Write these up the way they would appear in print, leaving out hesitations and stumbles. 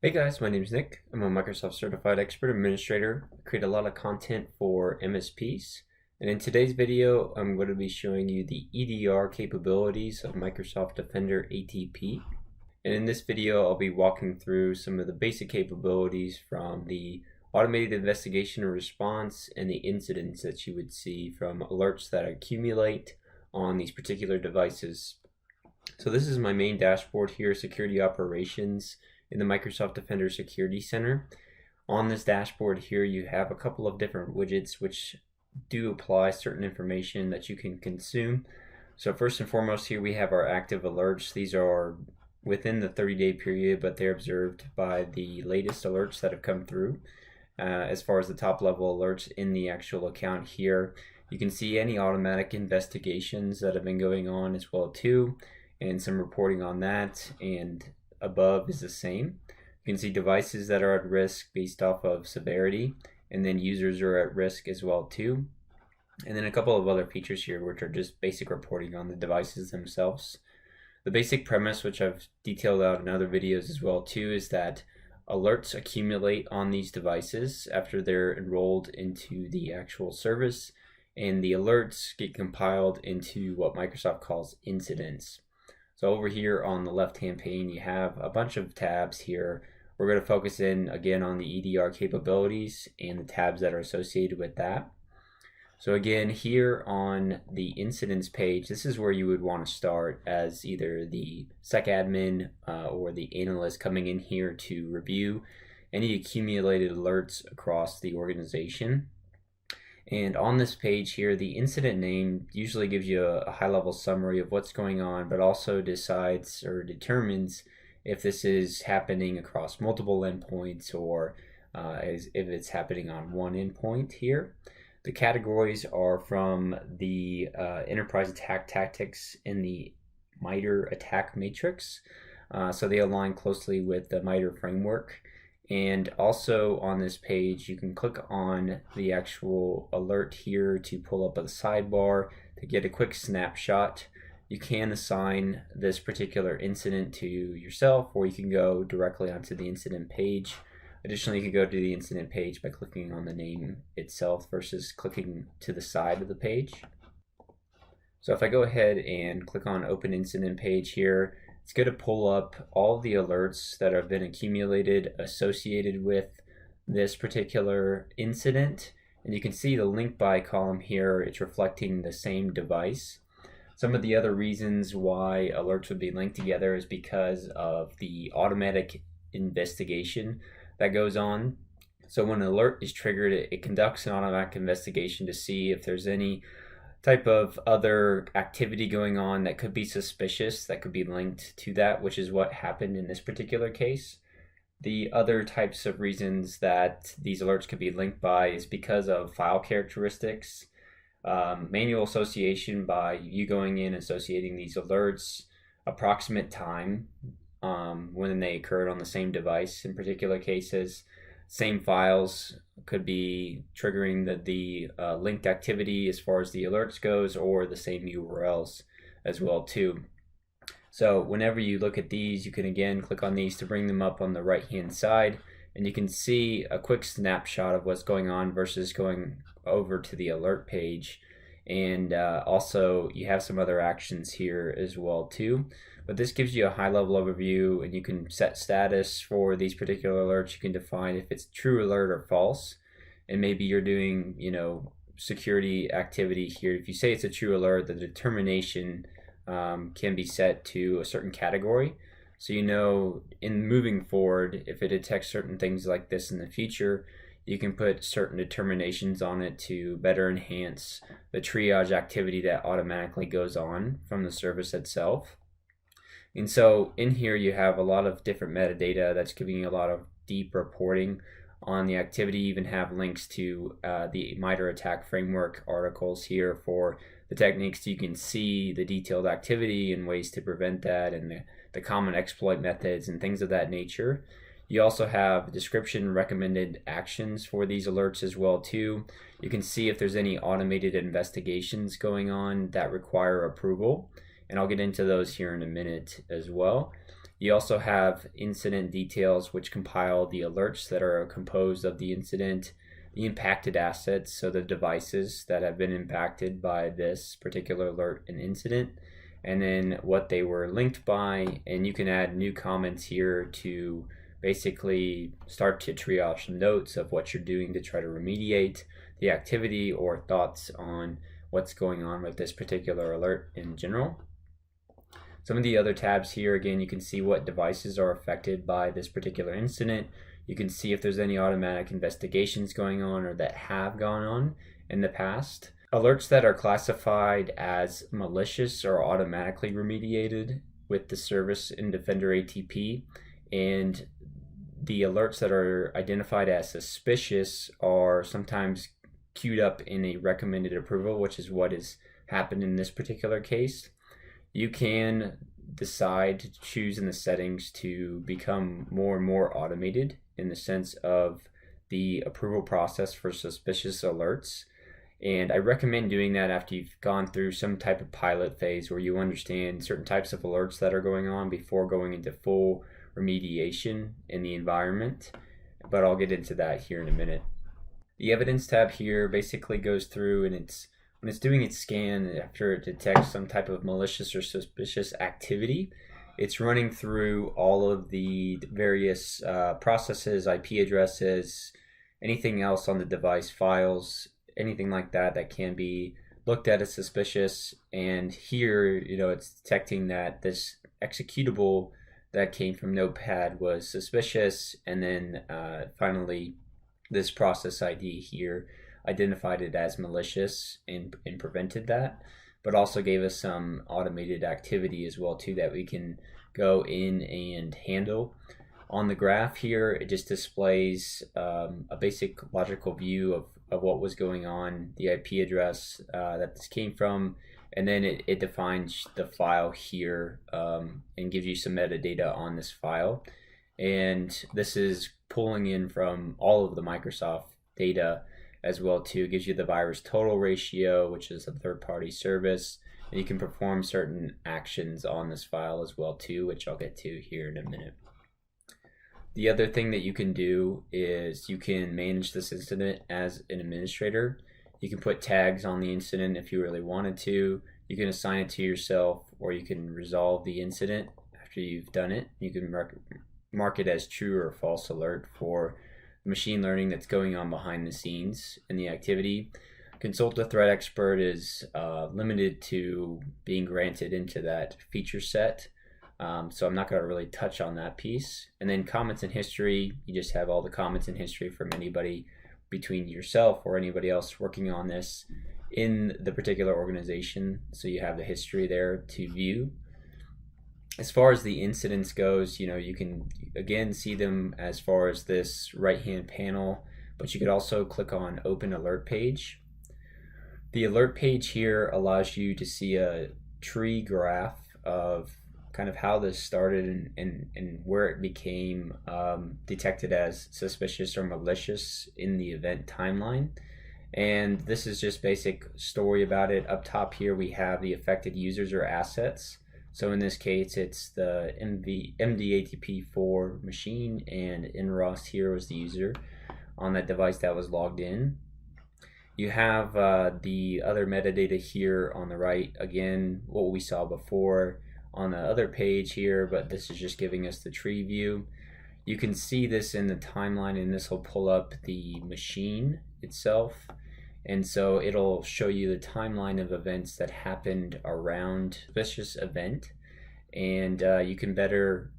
Hey guys, my name is Nick. I'm a Microsoft Certified Expert Administrator. I create a lot of content for MSPs. And in today's video, I'm going to be showing you the EDR capabilities of Microsoft Defender ATP. And in this video, I'll be walking through some of the basic capabilities from the automated investigation and response and the incidents that you would see from alerts that accumulate on these particular devices. So this is my main dashboard here, Security Operations in the Microsoft Defender Security Center. On this dashboard here, you have a couple of different widgets which do apply certain information that you can consume. So first and foremost here we have our active alerts. These are within the 30-day period, but they're observed by the latest alerts that have come through. As far as the top level alerts in the actual account here, you can see any automatic investigations that have been going on as well too, and some reporting on that, and above is the same. You can see devices that are at risk based off of severity, and then users are at risk as well too. And then a couple of other features here which are just basic reporting on the devices themselves. The basic premise, which I've detailed out in other videos as well too, is that alerts accumulate on these devices after they're enrolled into the actual service, and the alerts get compiled into what Microsoft calls incidents. So over here on the left-hand pane, you have a bunch of tabs here. We're going to focus in again on the EDR capabilities and the tabs that are associated with that. So again, here on the incidents page, this is where you would want to start as either the SecAdmin or the analyst coming in here to review any accumulated alerts across the organization. And on this page here, the incident name usually gives you a high-level summary of what's going on, but also decides or determines if this is happening across multiple endpoints or if it's happening on one endpoint here. The categories are from the enterprise attack tactics in the MITRE attack matrix. So they align closely with the MITRE framework. And also on this page, you can click on the actual alert here to pull up a sidebar to get a quick snapshot. You can assign this particular incident to yourself, or you can go directly onto the incident page. Additionally, you can go to the incident page by clicking on the name itself versus clicking to the side of the page. So if I go ahead and click on Open Incident Page here, it's going to pull up all the alerts that have been accumulated associated with this particular incident. And you can see the link by column here, it's reflecting the same device. Some of the other reasons why alerts would be linked together is because of the automatic investigation that goes on. So when an alert is triggered, it conducts an automatic investigation to see if there's any type of other activity going on that could be suspicious, that could be linked to that, which is what happened in this particular case. The other types of reasons that these alerts could be linked by is because of file characteristics, manual association by you going in associating these alerts, approximate time when they occurred on the same device in particular cases. Same files could be triggering the linked activity as far as the alerts goes, or the same URLs as well too. So whenever you look at these, you can again click on these to bring them up on the right hand side, and you can see a quick snapshot of what's going on versus going over to the alert page. And also you have some other actions here as well too, but this gives you a high level overview, and you can set status for these particular alerts. You can define if it's true alert or false, and maybe you're doing security activity here. If you say it's a true alert, the determination can be set to a certain category, so in moving forward, if it detects certain things like this in the future, you can put certain determinations on it to better enhance the triage activity that automatically goes on from the service itself. And so in here you have a lot of different metadata that's giving you a lot of deep reporting on the activity. You even have links to the MITRE attack framework articles here for the techniques. You can see the detailed activity and ways to prevent that, and the common exploit methods and things of that nature. You also have description recommended actions for these alerts as well too. You can see if there's any automated investigations going on that require approval, and I'll get into those here in a minute as well. You also have incident details, which compile the alerts that are composed of the incident, the impacted assets, so the devices that have been impacted by this particular alert and incident, and then what they were linked by. And you can add new comments here to basically start to triage notes of what you're doing to try to remediate the activity or thoughts on what's going on with this particular alert in general. Some of the other tabs here, again, you can see what devices are affected by this particular incident. You can see if there's any automatic investigations going on or that have gone on in the past. Alerts that are classified as malicious are automatically remediated with the service in Defender ATP, and the alerts that are identified as suspicious are sometimes queued up in a recommended approval, which is what has happened in this particular case. You can decide to choose in the settings to become more and more automated in the sense of the approval process for suspicious alerts. And I recommend doing that after you've gone through some type of pilot phase where you understand certain types of alerts that are going on before going into full remediation in the environment. But I'll get into that here in a minute. The evidence tab here basically goes through, and when it's doing its scan after it detects some type of malicious or suspicious activity, it's running through all of the various processes, IP addresses, anything else on the device, files, anything like that that can be looked at as suspicious. And here, it's detecting that this executable that came from Notepad was suspicious, and then finally this process ID here identified it as malicious and prevented that, but also gave us some automated activity as well too that we can go in and handle. On the graph here, it just displays a basic logical view of what was going on, the IP address that this came from, and then it defines the file here and gives you some metadata on this file. And this is pulling in from all of the Microsoft data as well too. It gives you the virus total ratio, which is a third-party service, and you can perform certain actions on this file as well too, which I'll get to here in a minute. The other thing that you can do is you can manage this incident as an administrator. You can put tags on the incident if you really wanted to. You can assign it to yourself, or you can resolve the incident after you've done it. You can mark it as true or false alert for machine learning that's going on behind the scenes in the activity. Consult a threat expert is limited to being granted into that feature set. So I'm not going to really touch on that piece. And then comments in history, you just have all the comments in history from anybody between yourself or anybody else working on this in the particular organization. So you have the history there to view. As far as the incidents goes, you can again see them as far as this right-hand panel, but you could also click on Open Alert Page. The alert page here allows you to see a tree graph of kind of how this started and where it became detected as suspicious or malicious in the event timeline. And this is just basic story about it. Up top here we have the affected users or assets. So in this case, it's the MDATP4 machine, and NROS here was the user on that device that was logged in. You have the other metadata here on the right. Again, what we saw before on the other page here, but this is just giving us the tree view. You can see this in the timeline, and this will pull up the machine itself. And so it'll show you the timeline of events that happened around suspicious event, and you can better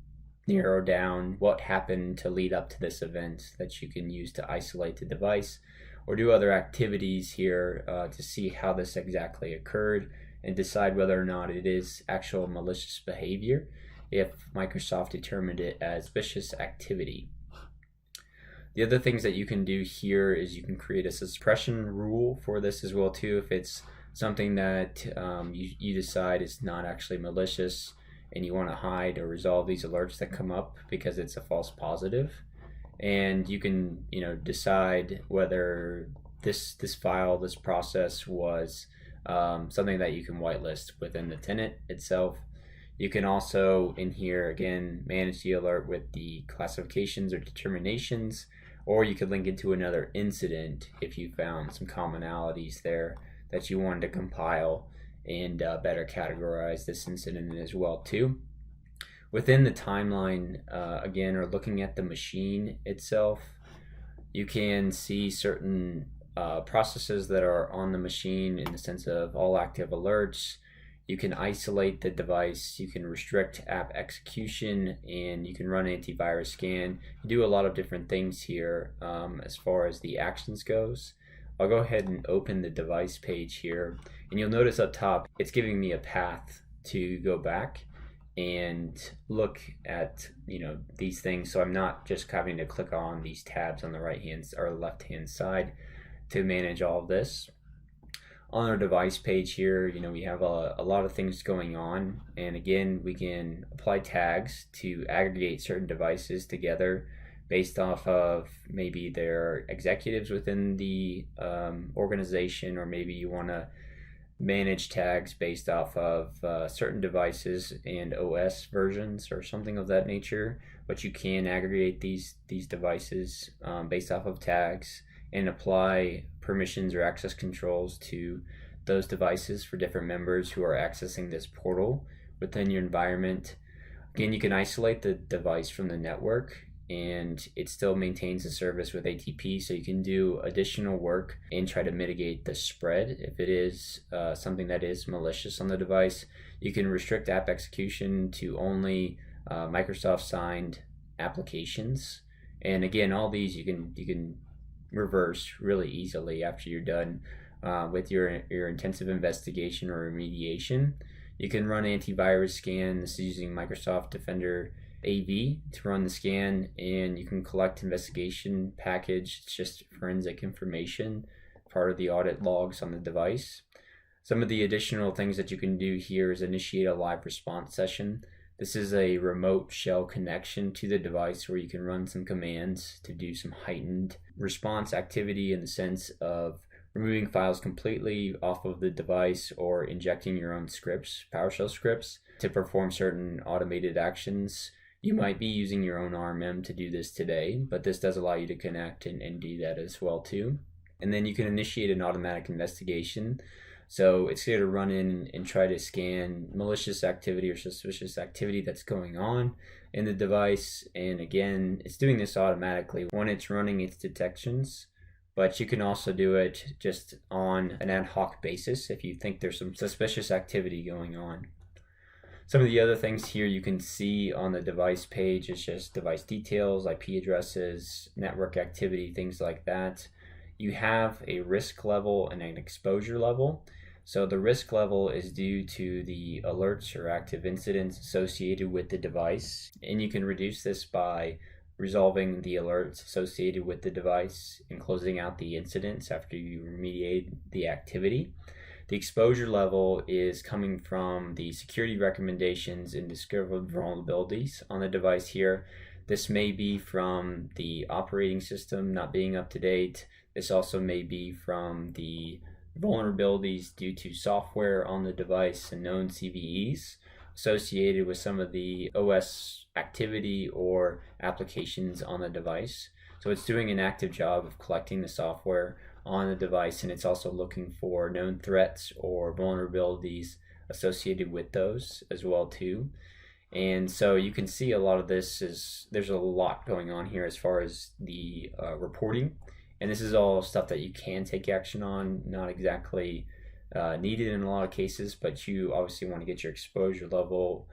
narrow down what happened to lead up to this event that you can use to isolate the device or do other activities here to see how this exactly occurred and decide whether or not it is actual malicious behavior if Microsoft determined it as suspicious activity. The other things that you can do here is you can create a suppression rule for this as well too, if it's something that you decide is not actually malicious and you want to hide or resolve these alerts that come up because it's a false positive. And you can decide whether this file, this process was something that you can whitelist within the tenant itself. You can also, in here, again, manage the alert with the classifications or determinations, or you could link it to another incident if you found some commonalities there that you wanted to compile and better categorize this incident as well too. Within the timeline, again, or looking at the machine itself, you can see certain processes that are on the machine in the sense of all active alerts. You can isolate the device, you can restrict app execution, and you can run antivirus scan. You do a lot of different things here as far as the actions goes. I'll go ahead and open the device page here, and you'll notice up top it's giving me a path to go back and look at these things, so I'm not just having to click on these tabs on the right hand or left hand side to manage all of this. On our device page here, we have a lot of things going on, and again, we can apply tags to aggregate certain devices together based off of maybe their executives within the organization, or maybe you want to manage tags based off of certain devices and OS versions or something of that nature. But you can aggregate these devices based off of tags and apply permissions or access controls to those devices for different members who are accessing this portal within your environment. Again, you can isolate the device from the network, and it still maintains the service with ATP, so you can do additional work and try to mitigate the spread if it is something that is malicious on the device. You can restrict app execution to only Microsoft signed applications, and again, all these you can reverse really easily after you're done with your intensive investigation or remediation. You can run antivirus scan. This is using Microsoft Defender AV to run the scan, and you can collect investigation package. It's just forensic information, part of the audit logs on the device. Some of the additional things that you can do here is initiate a live response session. This is a remote shell connection to the device where you can run some commands to do some heightened response activity in the sense of removing files completely off of the device or injecting your own scripts, PowerShell scripts, to perform certain automated actions. You might be using your own RMM to do this today, but this does allow you to connect and do that as well too. And then you can initiate an automatic investigation. So it's here to run in and try to scan malicious activity or suspicious activity that's going on in the device. And again, it's doing this automatically when it's running its detections, but you can also do it just on an ad hoc basis if you think there's some suspicious activity going on. Some of the other things here you can see on the device page is just device details, IP addresses, network activity, things like that. You have a risk level and an exposure level. So the risk level is due to the alerts or active incidents associated with the device, and you can reduce this by resolving the alerts associated with the device and closing out the incidents after you remediate the activity. The exposure level is coming from the security recommendations and discovered vulnerabilities on the device here. This may be from the operating system not being up to date. This also may be from the vulnerabilities due to software on the device and known CVEs associated with some of the OS activity or applications on the device. So it's doing an active job of collecting the software on the device, and it's also looking for known threats or vulnerabilities associated with those as well too. And so you can see a lot of this there's a lot going on here as far as the reporting, and this is all stuff that you can take action on, not exactly needed in a lot of cases, but you obviously want to get your exposure level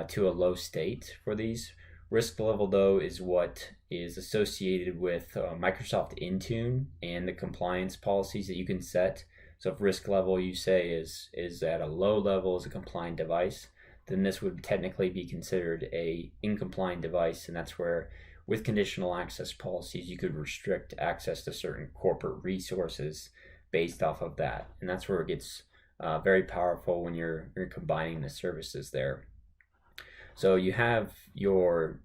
to a low state for these. Risk level, though, is what is associated with Microsoft Intune and the compliance policies that you can set. So if risk level you say is at a low level as a compliant device, then this would technically be considered a incompliant device, and that's where with conditional access policies you could restrict access to certain corporate resources based off of that. And that's where it gets very powerful when you're combining the services there. So you have your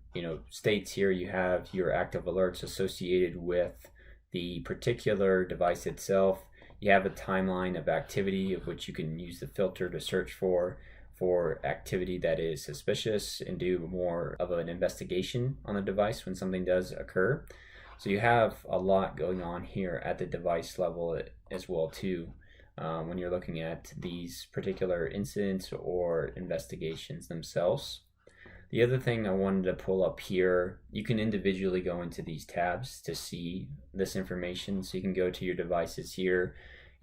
states here, you have your active alerts associated with the particular device itself. You have a timeline of activity of which you can use the filter to search for for activity that is suspicious and do more of an investigation on the device when something does occur. So you have a lot going on here at the device level as well too, when you're looking at these particular incidents or investigations themselves. The other thing I wanted to pull up here, you can individually go into these tabs to see this information. So you can go to your devices here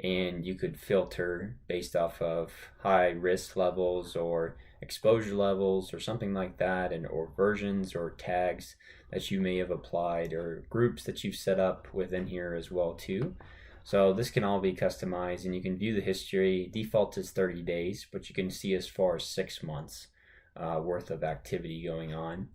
and you could filter based off of high risk levels or exposure levels or something like that, and or versions or tags that you may have applied or groups that you've set up within here as well too. So this can all be customized, and you can view the history. Default is 30 days, but you can see as far as 6 months worth of activity going on.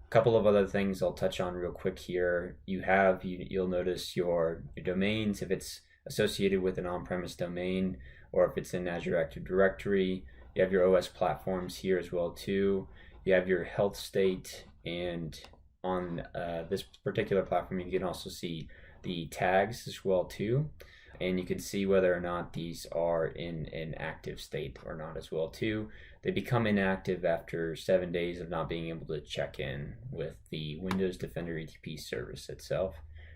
A couple of other things I'll touch on real quick here. You'll notice your domains, if it's associated with an on-premise domain or if it's in Azure Active Directory. You have your OS platforms here as well too. You have your health state, and on this particular platform you can also see the tags as well too, and you can see whether or not these are in an active state or not as well too. They become inactive after 7 days of not being able to check in with the Windows Defender ATP service itself,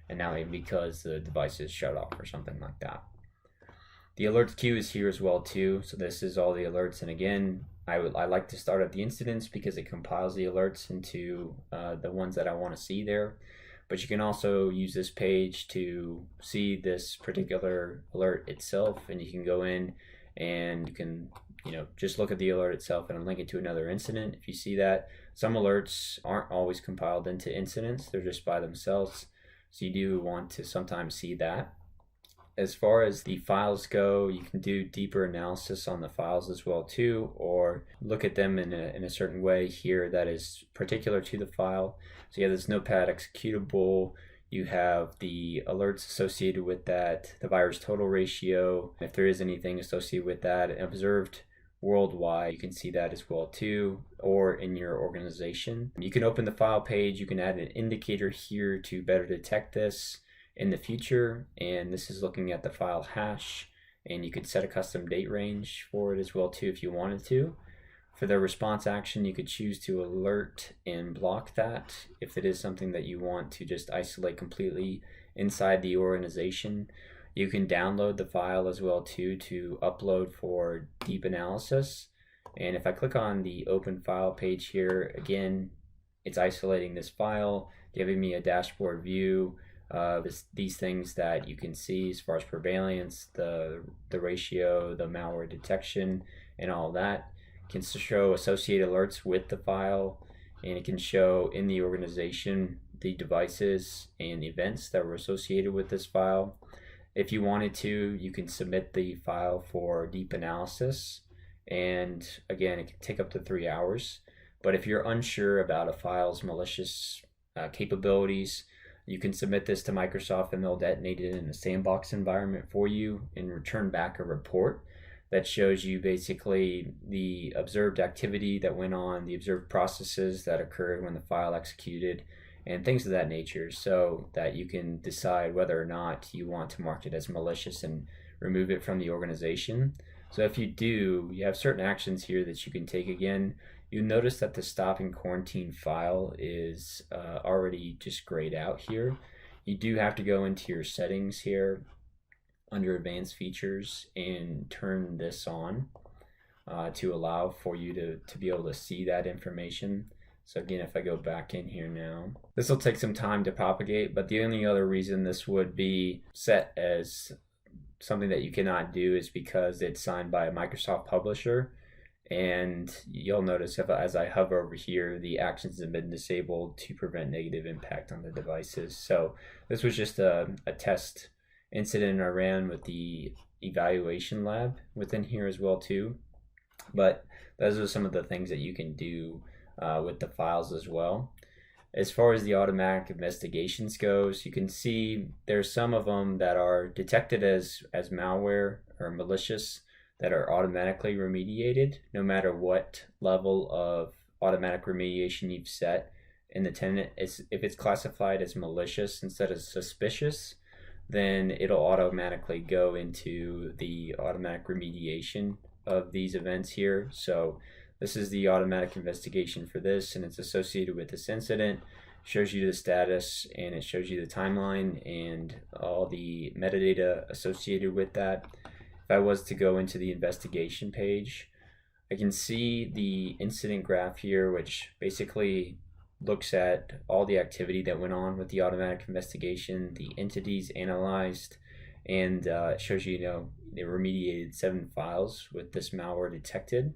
and now maybe because the device is shut off or something like that. The alerts queue is here as well too. So this is all the alerts, and again, I like to start at the incidents because it compiles the alerts into the ones that I want to see there. But you can also use this page to see this particular alert itself, and you can go in and you can just look at the alert itself and link it to another incident if you see that. Some alerts aren't always compiled into incidents, they're just by themselves, so you do want to sometimes see that. As far as the files go, you can do deeper analysis on the files as well too, or look at them in a certain way here that is particular to the file. So you have this notepad executable, you have the alerts associated with that, the virus total ratio, if there is anything associated with that, observed worldwide, you can see that as well too, or in your organization. You can open the file page, you can add an indicator here to better detect this in the future, and this is looking at the file hash, and you could set a custom date range for it as well too if you wanted to. For the response action, you could choose to alert and block that if it is something that you want to just isolate completely inside the organization. You can download the file as well too to upload for deep analysis, and if I click on the open file page here, again it's isolating this file, giving me a dashboard view. These things that you can see as far as prevalence, the ratio, the malware detection, and all that. It can show associated alerts with the file, and it can show in the organization the devices and events that were associated with this file. If you wanted to, you can submit the file for deep analysis, and again it can take up to 3 hours. But if you're unsure about a file's malicious capabilities, you can submit this to Microsoft and they'll detonate it in a sandbox environment for you and return back a report that shows you basically the observed activity that went on, the observed processes that occurred when the file executed, and things of that nature, so that you can decide whether or not you want to mark it as malicious and remove it from the organization. So if you do, you have certain actions here that you can take. Again, you'll notice that the stop and quarantine file is already just grayed out here. You do have to go into your settings here under advanced features and turn this on to allow for you to be able to see that information. So again, if I go back in here now, this will take some time to propagate, but the only other reason this would be set as something that you cannot do is because it's signed by a Microsoft publisher. And you'll notice as I hover over here, the actions have been disabled to prevent negative impact on the devices. So this was just a test incident I ran with the evaluation lab within here as well too. But those are some of the things that you can do with the files as well. As far as the automatic investigations goes, you can see there's some of them that are detected as malware or malicious that are automatically remediated no matter what level of automatic remediation you've set in the tenant. If it's classified as malicious instead of suspicious, then it'll automatically go into the automatic remediation of these events here. So this is the automatic investigation for this, and it's associated with this incident. Shows you the status, and it shows you the timeline and all the metadata associated with that. If I was to go into the investigation page, I can see the incident graph here, which basically looks at all the activity that went on with the automatic investigation, the entities analyzed, and it shows you, they remediated 7 files with this malware detected.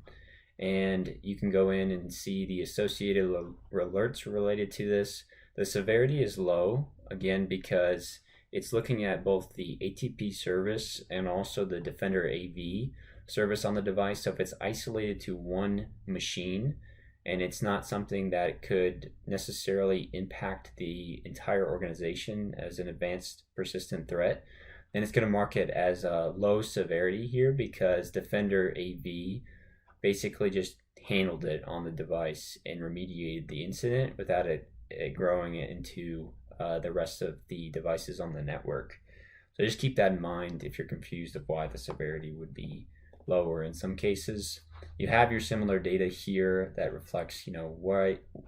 And you can go in and see the associated alerts related to this. The severity is low, again, because it's looking at both the ATP service and also the Defender AV service on the device. So if it's isolated to one machine and it's not something that could necessarily impact the entire organization as an advanced persistent threat, then it's going to mark it as a low severity here, because Defender AV basically just handled it on the device and remediated the incident without it growing it into the rest of the devices on the network. So just keep that in mind if you're confused of why the severity would be lower in some cases. You have your similar data here that reflects,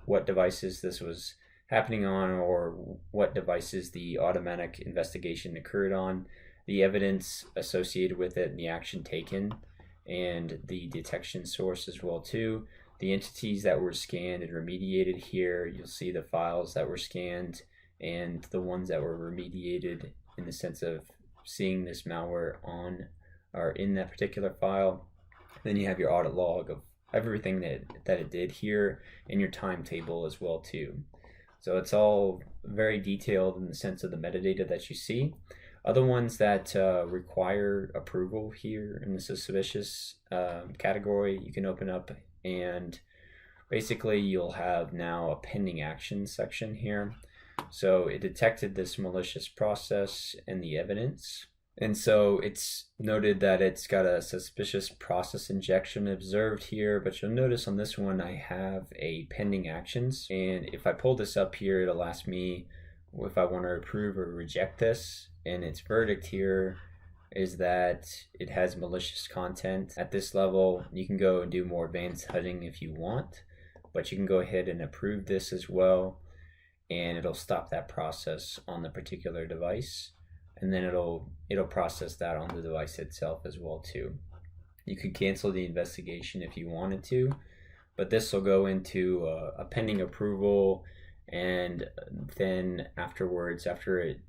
what devices this was happening on, or what devices the automatic investigation occurred on, the evidence associated with it and the action taken, and the detection source as well too. The entities that were scanned and remediated here, you'll see the files that were scanned and the ones that were remediated in the sense of seeing this malware on or in that particular file. Then you have your audit log of everything that it did here, and your timetable as well too. So it's all very detailed in the sense of the metadata that you see. Other ones that require approval here in the suspicious category, you can open up, and basically you'll have now a pending action section here. So it detected this malicious process and the evidence. And so it's noted that it's got a suspicious process injection observed here, but you'll notice on this one I have a pending actions. And if I pull this up here, it'll ask me if I want to approve or reject this. And its verdict here is that it has malicious content. At this level, you can go and do more advanced hunting if you want, but you can go ahead and approve this as well, and it'll stop that process on the particular device, and then it'll process that on the device itself as well too. You could cancel the investigation if you wanted to, but this will go into a pending approval, and then afterwards, after it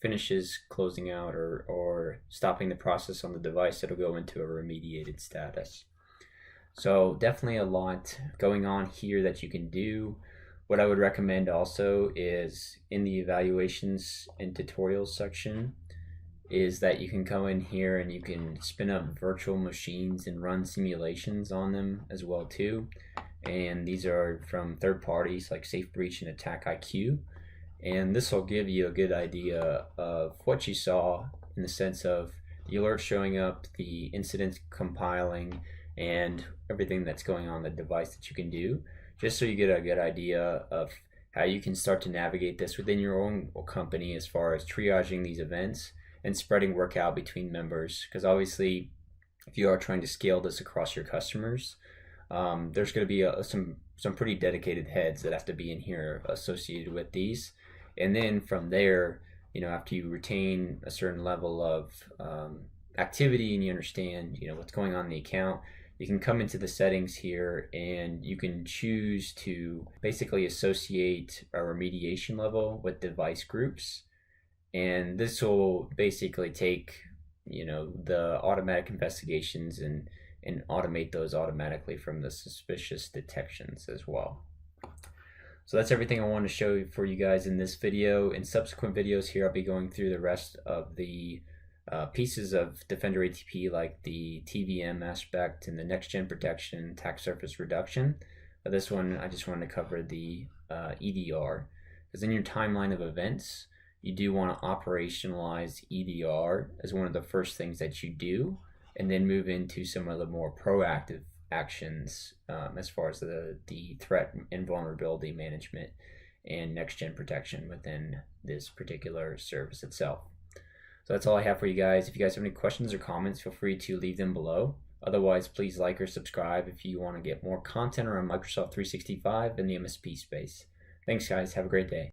finishes closing out or stopping the process on the device, it'll go into a remediated status. So definitely a lot going on here that you can do. What I would recommend also is in the evaluations and tutorials section is that you can go in here and you can spin up virtual machines and run simulations on them as well too. And these are from third parties like SafeBreach and AttackIQ. And this will give you a good idea of what you saw in the sense of the alerts showing up, the incidents compiling, and everything that's going on the device that you can do, just so you get a good idea of how you can start to navigate this within your own company as far as triaging these events and spreading work out between members. Because obviously, if you are trying to scale this across your customers, there's going to be some pretty dedicated heads that have to be in here associated with these. And then from there, after you retain a certain level of activity and you understand, what's going on in the account, you can come into the settings here and you can choose to basically associate a remediation level with device groups. And this will basically take, the automatic investigations and automate those automatically from the suspicious detections as well. So that's everything I want to show for you guys in this video. In subsequent videos here, I'll be going through the rest of the pieces of Defender ATP, like the TVM aspect and the next-gen protection, attack surface reduction. But this one, I just wanted to cover the EDR, because in your timeline of events, you do want to operationalize EDR as one of the first things that you do, and then move into some of the more proactive actions as far as the threat and vulnerability management and next-gen protection within this particular service itself. So that's all I have for you guys. If you guys have any questions or comments, feel free to leave them below. Otherwise, please like or subscribe if you want to get more content around Microsoft 365 and the MSP space. Thanks, guys. Have a great day.